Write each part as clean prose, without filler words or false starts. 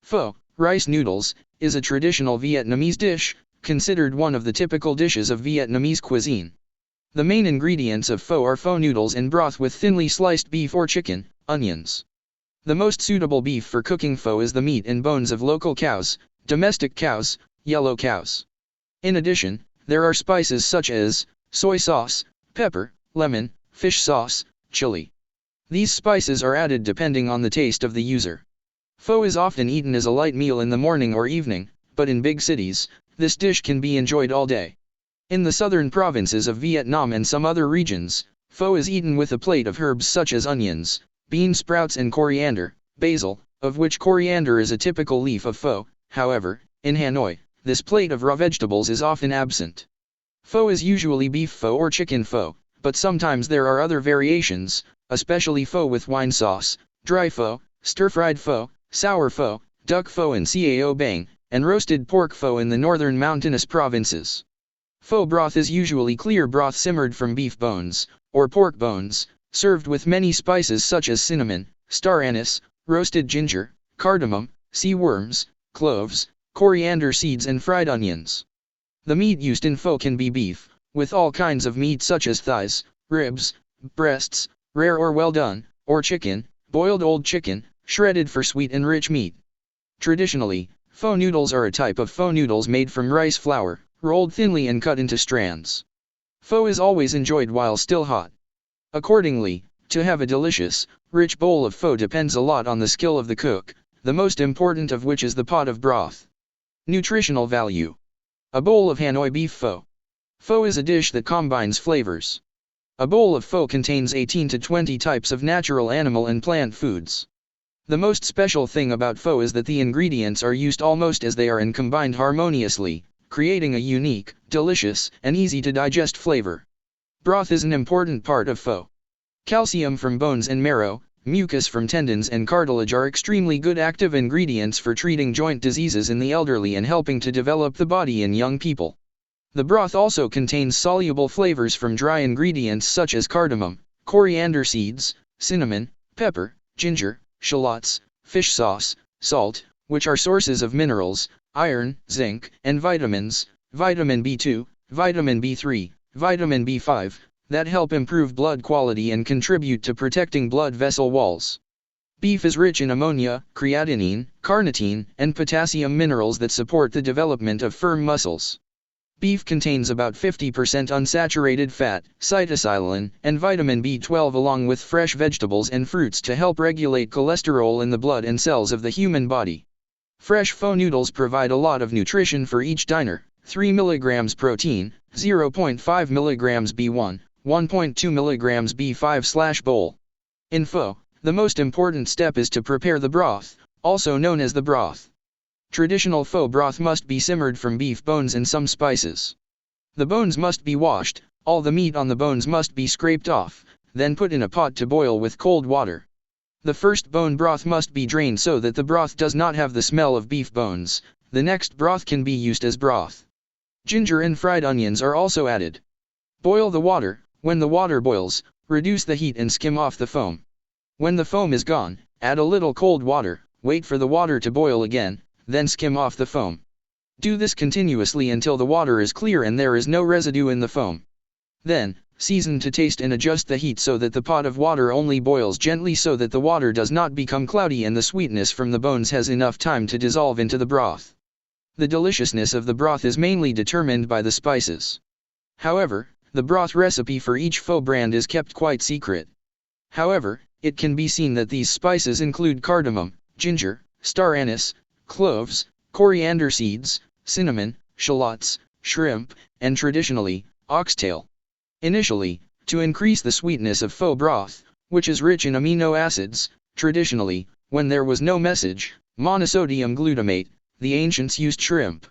Pho, rice noodles, is a traditional Vietnamese dish, considered one of the typical dishes of Vietnamese cuisine. The main ingredients of pho are pho noodles in broth with thinly sliced beef or chicken, onions. The most suitable beef for cooking pho is the meat and bones of local cows, domestic cows, yellow cows. In addition, there are spices such as soy sauce, pepper, lemon, fish sauce, chili. These spices are added depending on the taste of the user. Pho is often eaten as a light meal in the morning or evening, but in big cities, this dish can be enjoyed all day. In the southern provinces of Vietnam and some other regions, pho is eaten with a plate of herbs such as onions, bean sprouts and coriander, basil, of which coriander is a typical leaf of pho. However, in Hanoi, this plate of raw vegetables is often absent. Pho is usually beef pho or chicken pho, but sometimes there are other variations, especially pho with wine sauce, dry pho, stir-fried pho, sour pho, duck pho and cao bang, and roasted pork pho in the northern mountainous provinces. Pho broth is usually clear broth simmered from beef bones, or pork bones, served with many spices such as cinnamon, star anise, roasted ginger, cardamom, sea worms, cloves, coriander seeds and fried onions. The meat used in pho can be beef, with all kinds of meat such as thighs, ribs, breasts, rare or well done, or chicken, boiled old chicken, shredded for sweet and rich meat. Traditionally, pho noodles are a type of pho noodles made from rice flour, rolled thinly and cut into strands. Pho is always enjoyed while still hot. Accordingly, to have a delicious, rich bowl of pho depends a lot on the skill of the cook, the most important of which is the pot of broth. Nutritional value. A bowl of Hanoi beef pho. Pho is a dish that combines flavors. A bowl of pho contains 18 to 20 types of natural animal and plant foods. The most special thing about pho is that the ingredients are used almost as they are and combined harmoniously, creating a unique, delicious, and easy to digest flavor. Broth is an important part of pho. Calcium from bones and marrow, mucus from tendons and cartilage are extremely good active ingredients for treating joint diseases in the elderly and helping to develop the body in young people. The broth also contains soluble flavors from dry ingredients such as cardamom, coriander seeds, cinnamon, pepper, ginger, shallots, fish sauce, salt, which are sources of minerals, iron, zinc, and vitamins, vitamin B2, vitamin B3, vitamin B5, that help improve blood quality and contribute to protecting blood vessel walls. Beef is rich in ammonia, creatinine, carnitine, and potassium minerals that support the development of firm muscles. Beef contains about 50% unsaturated fat, cytosine, and vitamin B12 along with fresh vegetables and fruits to help regulate cholesterol in the blood and cells of the human body. Fresh pho noodles provide a lot of nutrition for each diner: 3 mg protein, 0.5 mg B1, 1.2 mg B5/bowl. In pho, the most important step is to prepare the broth, also known as the broth. Traditional pho broth must be simmered from beef bones and some spices. The bones must be washed, all the meat on the bones must be scraped off, then put in a pot to boil with cold water. The first bone broth must be drained so that the broth does not have the smell of beef bones. The next broth can be used as broth. Ginger and fried onions are also added. Boil the water. When the water boils, reduce the heat and skim off the foam. When the foam is gone, add a little cold water, wait for the water to boil again, then skim off the foam. Do this continuously until the water is clear and there is no residue in the foam. Then, season to taste and adjust the heat so that the pot of water only boils gently so that the water does not become cloudy and the sweetness from the bones has enough time to dissolve into the broth. The deliciousness of the broth is mainly determined by the spices. However, the broth recipe for each pho brand is kept quite secret. However, it can be seen that these spices include cardamom, ginger, star anise, cloves, coriander seeds, cinnamon, shallots, shrimp, and traditionally, oxtail. Initially, to increase the sweetness of pho broth, which is rich in amino acids, traditionally, when there was no message, monosodium glutamate, the ancients used shrimp.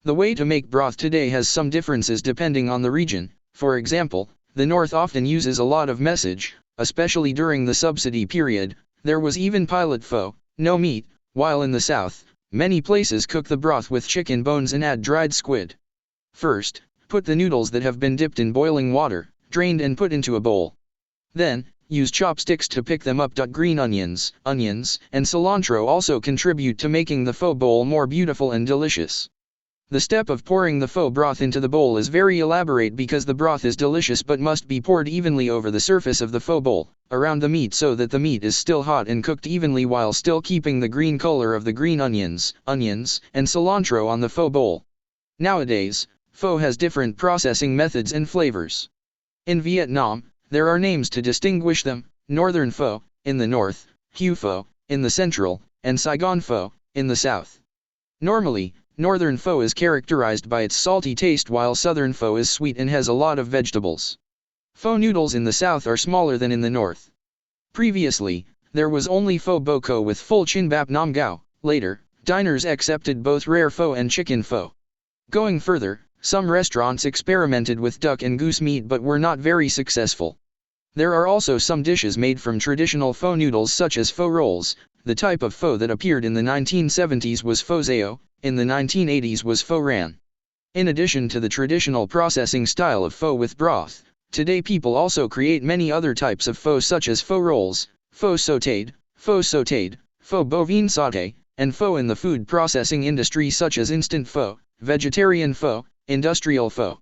The way to make broth today has some differences depending on the region. For example, the North often uses a lot of message, especially during the subsidy period. There was even pilot pho, no meat, while in the South, many places cook the broth with chicken bones and add dried squid. First, put the noodles that have been dipped in boiling water, drained and put into a bowl. Then, use chopsticks to pick them up. Green onions, and cilantro also contribute to making the pho bowl more beautiful and delicious. The step of pouring the pho broth into the bowl is very elaborate because the broth is delicious but must be poured evenly over the surface of the pho bowl, around the meat so that the meat is still hot and cooked evenly while still keeping the green color of the green onions, and cilantro on the pho bowl. Nowadays, pho has different processing methods and flavors. In Vietnam, there are names to distinguish them: Northern pho, in the north, Hue pho, in the central, and Saigon pho, in the south. Normally, Northern pho is characterized by its salty taste while Southern pho is sweet and has a lot of vegetables. Pho noodles in the south are smaller than in the north. Previously, there was only pho boko with full chin bap nam gao. Later, diners accepted both rare pho and chicken pho. Going further, some restaurants experimented with duck and goose meat but were not very successful. There are also some dishes made from traditional pho noodles such as pho rolls. The type of pho that appeared in the 1970s was pho zao, in the 1980s was pho ran. In addition to the traditional processing style of pho with broth, today people also create many other types of pho such as pho rolls, pho sautéed, pho bovine sauté, and pho in the food processing industry such as instant pho, vegetarian pho, industrial pho.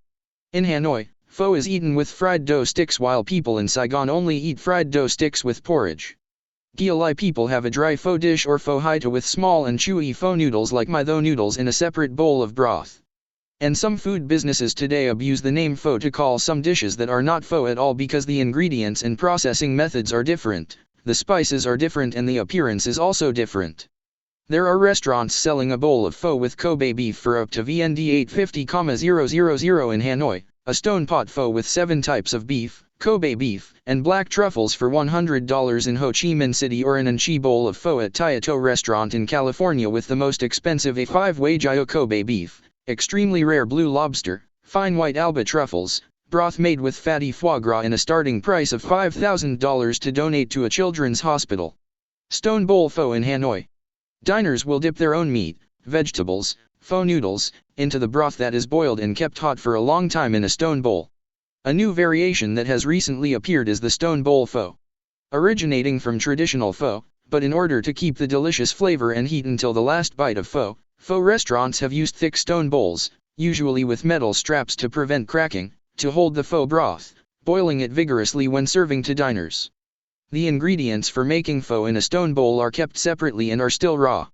In Hanoi, pho is eaten with fried dough sticks while people in Saigon only eat fried dough sticks with porridge. Gia Lai people have a dry pho dish or pho haita with small and chewy pho noodles like my tho noodles in a separate bowl of broth. And some food businesses today abuse the name pho to call some dishes that are not pho at all because the ingredients and processing methods are different, the spices are different and the appearance is also different. There are restaurants selling a bowl of pho with Kobe beef for up to VND 850,000 in Hanoi, a stone pot pho with 7 types of beef, Kobe beef, and black truffles for $100 in Ho Chi Minh City, or an Anchi bowl of pho at Tayato restaurant in California with the most expensive A5 Wagyu Kobe beef, extremely rare blue lobster, fine white alba truffles, broth made with fatty foie gras and a starting price of $5,000 to donate to a children's hospital. Stone bowl pho in Hanoi. Diners will dip their own meat, vegetables, pho noodles, into the broth that is boiled and kept hot for a long time in a stone bowl. A new variation that has recently appeared is the stone bowl pho. Originating from traditional pho, but in order to keep the delicious flavor and heat until the last bite of pho, pho restaurants have used thick stone bowls, usually with metal straps to prevent cracking, to hold the pho broth, boiling it vigorously when serving to diners. The ingredients for making pho in a stone bowl are kept separately and are still raw.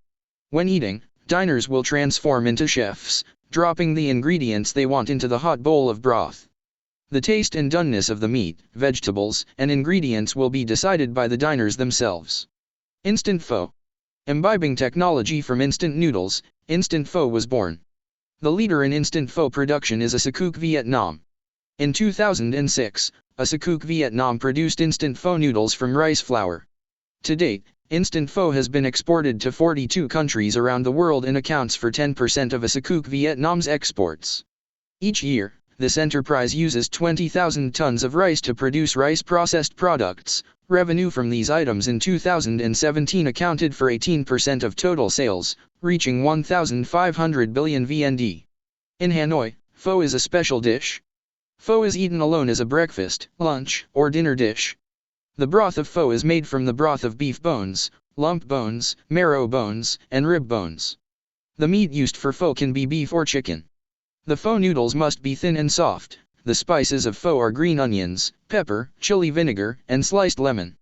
When eating, diners will transform into chefs, dropping the ingredients they want into the hot bowl of broth. The taste and doneness of the meat, vegetables, and ingredients will be decided by the diners themselves. Instant pho. Imbibing technology from instant noodles, instant pho was born. The leader in instant pho production is Asacook Vietnam. In 2006, Asacook Vietnam produced instant pho noodles from rice flour. To date, instant pho has been exported to 42 countries around the world and accounts for 10% of Asacook Vietnam's exports. Each year, this enterprise uses 20,000 tons of rice to produce rice-processed products. Revenue from these items in 2017 accounted for 18% of total sales, reaching 1,500 billion VND. In Hanoi, pho is a special dish. Pho is eaten alone as a breakfast, lunch, or dinner dish. The broth of pho is made from the broth of beef bones, lump bones, marrow bones, and rib bones. The meat used for pho can be beef or chicken. The pho noodles must be thin and soft. The spices of pho are green onions, pepper, chili vinegar, and sliced lemon.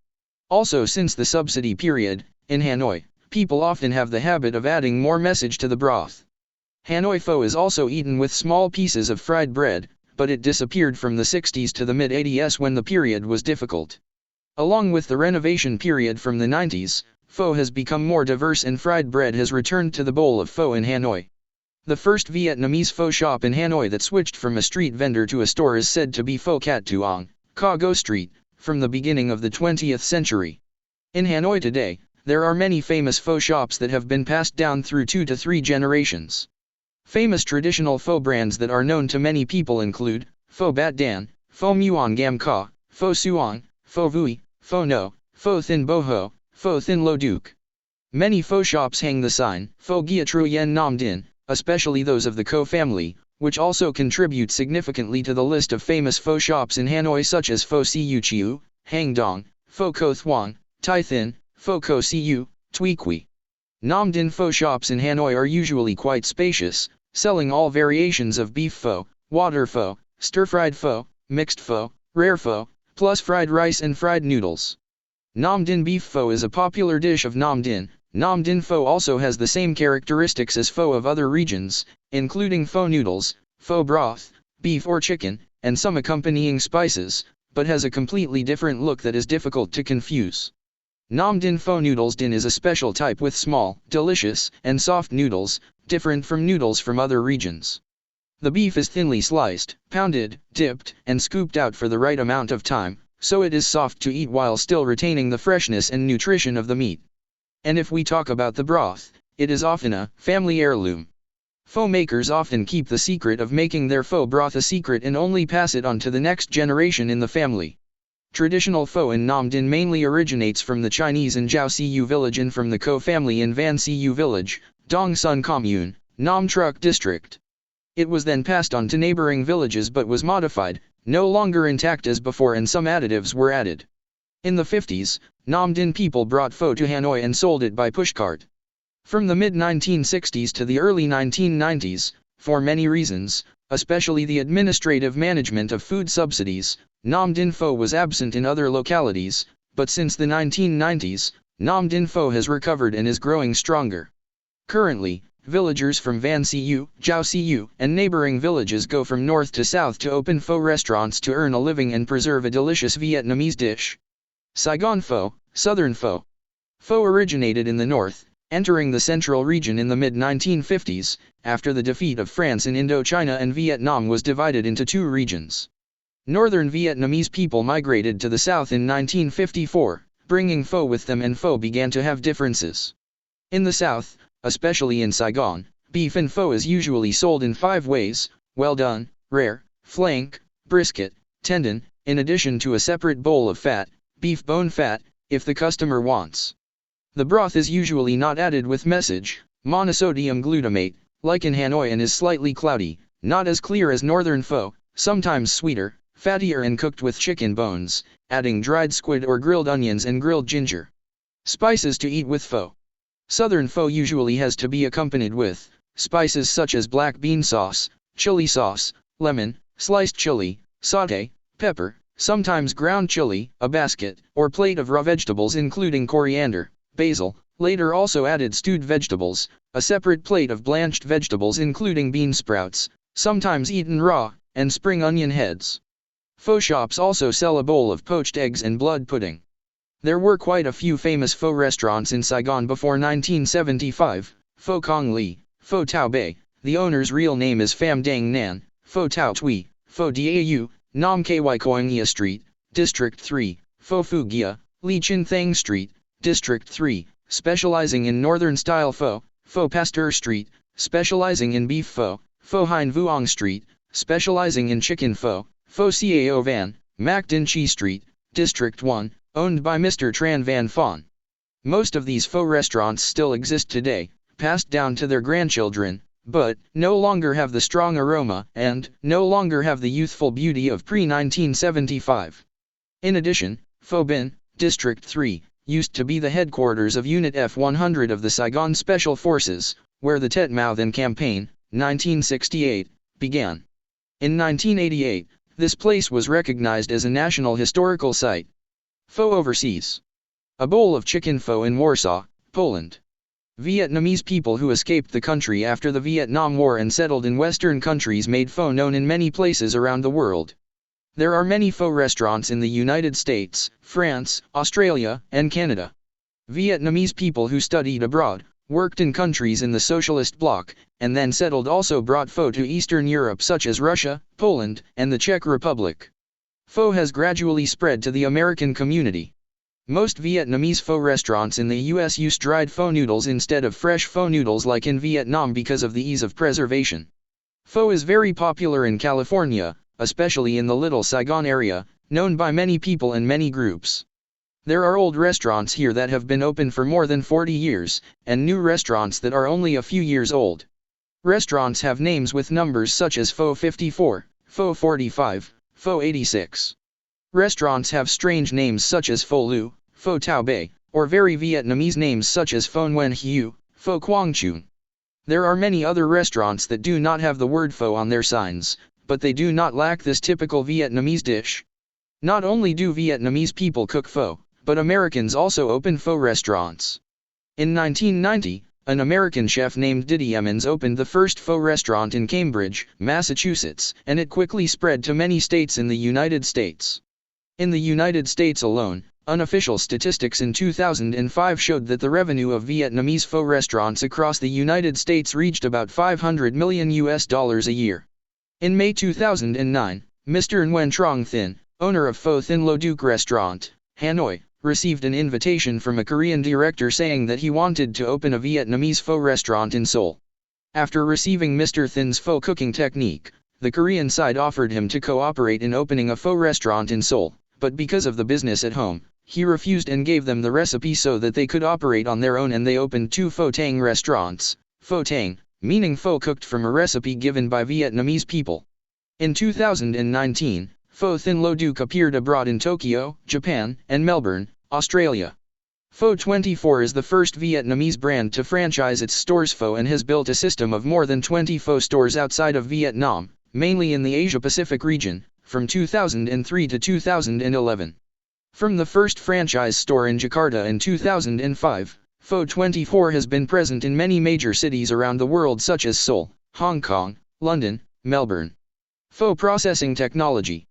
Also, since the subsidy period, in Hanoi, people often have the habit of adding more message to the broth. Hanoi pho is also eaten with small pieces of fried bread, but it disappeared from the 60s to the mid-80s when the period was difficult. Along with the renovation period from the 90s, pho has become more diverse and fried bread has returned to the bowl of pho in Hanoi. The first Vietnamese pho shop in Hanoi that switched from a street vendor to a store is said to be Pho Cat Tuong, Ca Go Street, from the beginning of the 20th century. In Hanoi today, there are many famous pho shops that have been passed down through 2 to 3 generations. Famous traditional pho brands that are known to many people include Pho Bat Dan, Pho Muon Gam Ca, Pho Suong, Pho Vui, Pho No, Pho Thin Bo Ho, Pho Thin Lo Duc. Many pho shops hang the sign, Pho Gia Tru Yen Nam Din, especially those of the Ko family, which also contribute significantly to the list of famous pho shops in Hanoi such as Pho Siu Chiu, Hang Dong, Pho Co Thuong, Thai Thin, Pho Co Cu, Tui Quy. Nam Dinh pho shops in Hanoi are usually quite spacious, selling all variations of beef pho, water pho, stir-fried pho, mixed pho, rare pho, plus fried rice and fried noodles. Nam Dinh beef pho is a popular dish of Nam Dinh. Nam Dinh pho also has the same characteristics as pho of other regions, including pho noodles, pho broth, beef or chicken, and some accompanying spices, but has a completely different look that is difficult to confuse. Nam Dinh pho noodles din is a special type with small, delicious, and soft noodles, different from noodles from other regions. The beef is thinly sliced, pounded, dipped, and scooped out for the right amount of time, so it is soft to eat while still retaining the freshness and nutrition of the meat. And if we talk about the broth, it is often a family heirloom. Pho makers often keep the secret of making their pho broth a secret and only pass it on to the next generation in the family. Traditional pho in Nam Dinh mainly originates from the Chinese in Jiao Siu village and from the Co family in Van Siu village, Dong Sun Commune, Nam Truc district. It was then passed on to neighboring villages but was modified, no longer intact as before, and some additives were added. In the 50s, Nam Dinh people brought pho to Hanoi and sold it by pushcart. From the mid-1960s to the early 1990s, for many reasons, especially the administrative management of food subsidies, Nam Dinh pho was absent in other localities, but since the 1990s, Nam Dinh pho has recovered and is growing stronger. Currently, villagers from Van Siu, Jiao Siu, and neighboring villages go from north to south to open pho restaurants to earn a living and preserve a delicious Vietnamese dish. Saigon pho, Southern pho. Pho originated in the north, entering the central region in the mid-1950s, after the defeat of France in Indochina and Vietnam was divided into two regions. Northern Vietnamese people migrated to the south in 1954, bringing pho with them, and pho began to have differences. In the south, especially in Saigon, beef and pho is usually sold in 5 ways: well done, rare, flank, brisket, tendon, in addition to a separate bowl of fat, beef bone fat, if the customer wants. The broth is usually not added with message, monosodium glutamate, like in Hanoi, and is slightly cloudy, not as clear as northern pho, sometimes sweeter, fattier, and cooked with chicken bones, adding dried squid or grilled onions and grilled ginger. Spices to eat with pho. Southern pho usually has to be accompanied with spices such as black bean sauce, chili sauce, lemon, sliced chili, sauté, pepper, sometimes ground chili, a basket or plate of raw vegetables including coriander, basil, later also added stewed vegetables, a separate plate of blanched vegetables including bean sprouts, sometimes eaten raw, and spring onion heads. Pho shops also sell a bowl of poached eggs and blood pudding. There were quite a few famous pho restaurants in Saigon before 1975, Pho Cong Li, Pho Tao Bei, the owner's real name is Pham Dang Nan, Pho Tao Tui, Pho Dau, Nam Ky Koingia Street, District 3, Pho Phu Gia, Li Chin Thang Street, District 3, specializing in northern-style pho, Pho Pasteur Street, specializing in beef pho, Pho Hein Vuong Street, specializing in chicken pho, Pho Cao Van, Mac Din Chi Street, District 1, owned by Mr. Tran Van Phan. Most of these pho restaurants still exist today, passed down to their grandchildren, but no longer have the strong aroma and no longer have the youthful beauty of pre-1975. In addition, Pho Bin, District 3, used to be the headquarters of Unit F-100 of the Saigon Special Forces, where the Tet Mao Then campaign, 1968, began. In 1988, this place was recognized as a National Historical Site. Pho overseas. A bowl of chicken pho in Warsaw, Poland. Vietnamese people who escaped the country after the Vietnam War and settled in Western countries made pho known in many places around the world. There are many pho restaurants in the United States, France, Australia, and Canada. Vietnamese people who studied abroad, worked in countries in the socialist bloc, and then settled also brought pho to Eastern Europe such as Russia, Poland, and the Czech Republic. Pho has gradually spread to the American community. Most Vietnamese pho restaurants in the US use dried pho noodles instead of fresh pho noodles like in Vietnam because of the ease of preservation. Pho is very popular in California, especially in the Little Saigon area, known by many people and many groups. There are old restaurants here that have been open for more than 40 years, and new restaurants that are only a few years old. Restaurants have names with numbers such as Pho 54, Pho 45, Pho 86. Restaurants have strange names such as Pho Lu, Pho Tao Bei, or very Vietnamese names such as Pho Nguyen Hieu, Pho Quang Chun. There are many other restaurants that do not have the word pho on their signs, but they do not lack this typical Vietnamese dish. Not only do Vietnamese people cook pho, but Americans also open pho restaurants. In 1990, an American chef named Didi Emmons opened the first pho restaurant in Cambridge, Massachusetts, and it quickly spread to many states in the United States. In the United States alone, unofficial statistics in 2005 showed that the revenue of Vietnamese pho restaurants across the United States reached about $500 million a year. In May 2009, Mr. Nguyen Trong Thin, owner of Pho Thin Lo Duc Restaurant, Hanoi, received an invitation from a Korean director saying that he wanted to open a Vietnamese pho restaurant in Seoul. After receiving Mr. Thin's pho cooking technique, the Korean side offered him to cooperate in opening a pho restaurant in Seoul, but because of the business at home, he refused and gave them the recipe so that they could operate on their own, and they opened 2 Pho Tang restaurants, Pho Tang, meaning pho cooked from a recipe given by Vietnamese people. In 2019, Pho Thin Lo Duc appeared abroad in Tokyo, Japan, and Melbourne, Australia. Pho 24 is the first Vietnamese brand to franchise its stores pho and has built a system of more than 20 pho stores outside of Vietnam, mainly in the Asia-Pacific region, from 2003 to 2011. From the first franchise store in Jakarta in 2005, Pho 24 has been present in many major cities around the world such as Seoul, Hong Kong, London, Melbourne. Pho processing technology.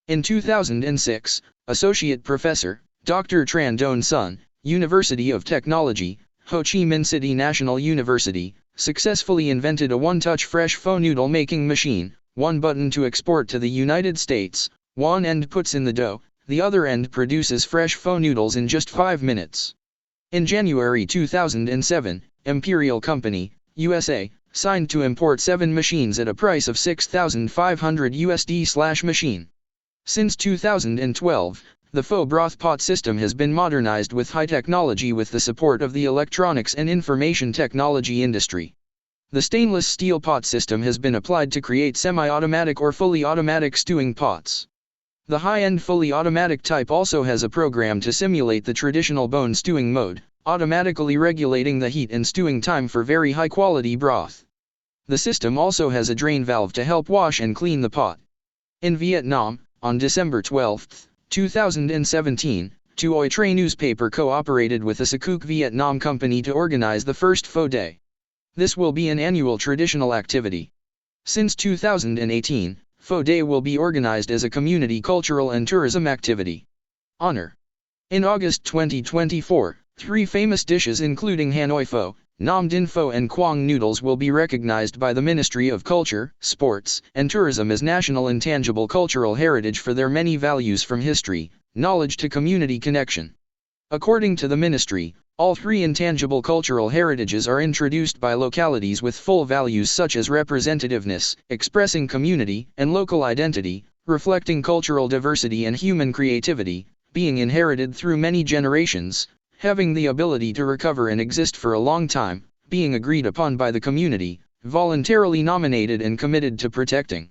In 2006, Associate Professor, Dr. Tran Don Sun, University of Technology, Ho Chi Minh City National University, successfully invented a one-touch fresh pho noodle making machine, one button to export to the United States, one end puts in the dough, the other end produces fresh pho noodles in just 5 minutes. In January 2007, Imperial Company, USA, signed to import 7 machines at a price of $6,500 USD/machine. Since 2012, the pho broth pot system has been modernized with high technology with the support of the electronics and information technology industry. The stainless steel pot system has been applied to create semi-automatic or fully automatic stewing pots. The high-end fully automatic type also has a program to simulate the traditional bone stewing mode, automatically regulating the heat and stewing time for very high-quality broth. The system also has a drain valve to help wash and clean the pot. In Vietnam, on December 12, 2017, Tuoi Tre newspaper cooperated with the Sakuk Vietnam company to organize the first Pho Day. This will be an annual traditional activity. Since 2018, Pho Day will be organized as a community cultural and tourism activity. Honor. In August 2024, 3 famous dishes including Hanoi Pho, Nam Dinh Pho and Quang Noodles will be recognized by the Ministry of Culture, Sports, and Tourism as national intangible cultural heritage for their many values from history, knowledge to community connection. According to the ministry, all 3 intangible cultural heritages are introduced by localities with full values such as representativeness, expressing community and local identity, reflecting cultural diversity and human creativity, being inherited through many generations, having the ability to recover and exist for a long time, being agreed upon by the community, voluntarily nominated and committed to protecting.